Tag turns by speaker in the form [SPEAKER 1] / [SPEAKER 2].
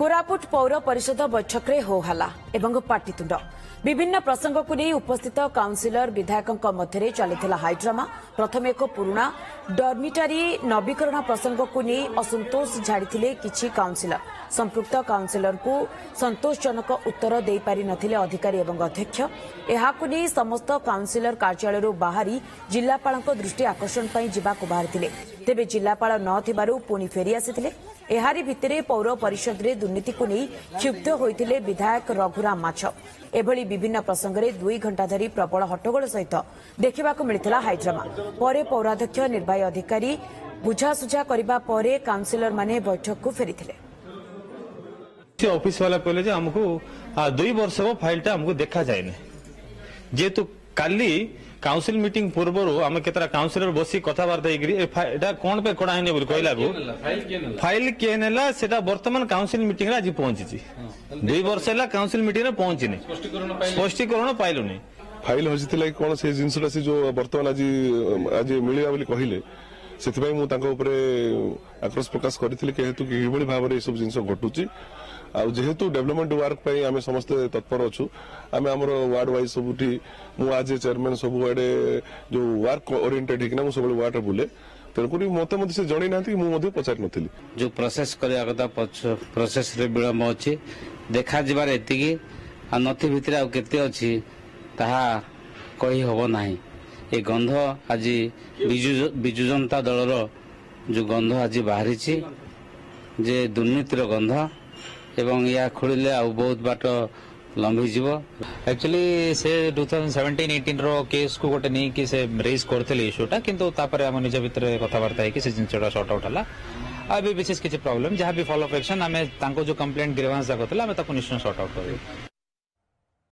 [SPEAKER 1] कोरापुट पौर परिषद बैठक में हो हल्ला एवं पाटितुंड विभिन्न प्रसंग को नहीं उपस्थित काउंसिलर विधायकों मध्य चली हाईड्रामा। प्रथम एक पुराना डर्मिटारी नवीकरण प्रसंग को नहीं असंतोष झाड़ी किछि काउंसिलर। संपृक्त काउंसिलर को संतोषजनक उत्तर दे पारि नथिले अधिकारी एवं अध्यक्ष। एहाकु नहीं समस्त काउंसिलर कार्यालय बाहरी जिलापाल दृष्टि आकर्षण पर जावाक बाहरी तेबे जिलापाल नथिबारु पुणी फेरी आसिथिले। एहारी भितरे पौर परिषद रे दुर्नीति को नहीं क्षुब्ध होइथिले विधायक रघुराम माछ। एभली विभिन्न प्रसंग में 2 घंटा धरी प्रबल हट्टगोल सहित देखा मिलता हाईड्रामा। परे पौराध्यक्ष निर्वाही अधिकारी बुझासुझा करबा परे काउंसिलर माने बैठक को फेरीथिले।
[SPEAKER 2] ऑफिस वाला कहले हमको 2 वर्ष फाइलटा हमको देखा जाए जेहेतु काली काउंसिल मीटिंग पूर्व आम केतरा काउंसिलर बसी कथबार्ता कौन पे कड़ा है कहला फाइल किए नेला सेटा वर्तमान काउंसिल मीटिंग आज पहुंची 2 वर्ष है काउंसिल मीटिंग में पहुंचनी स्पष्टीकरण पाइलुनी
[SPEAKER 3] फाइल हजिला कौन से जिनसा से जो वर्तमान आज आज मिलवा बोली कहले से आक्रोश प्रकाश करी भाव में सब जिन घटुची जेहेतु डेवलपमेंट वर्क आम समस्त तत्पर अच्छु आम आमर वार्ड वाइज सब आज चेयरमैन सब आड़े जो वर्क ओरिएंटेड है सब वार्ड बुले तेणुक मत से जन ना मुझे पचार नी
[SPEAKER 4] जो प्रोसेस करवा कथा प्रोसेस विलम्ब अच्छी देखा जबार एति नथी भितर आते अच्छी ताहा कही हब ना ये गंध आज विजु जनता दलर जो गंध आज बाहरी जे दुर्नीतिर गंध एवं या खोलिले आ बहुत बाट लंबी जीव।
[SPEAKER 5] एक्चुअली से 2017-18 रो केस को गोटे नहीं कि से रेज करथिले इश्यूटा किंतु तापर हम निज भितर कथबार्ता है कि से जिनसटा सॉर्ट आउट हला अभी विशेष किसी प्रॉब्लम जहाँ भी फॉलो अप एक्शन आम जो कंप्लेंट ग्रीवांस जागला आम निश्चय सॉर्ट आउट कर।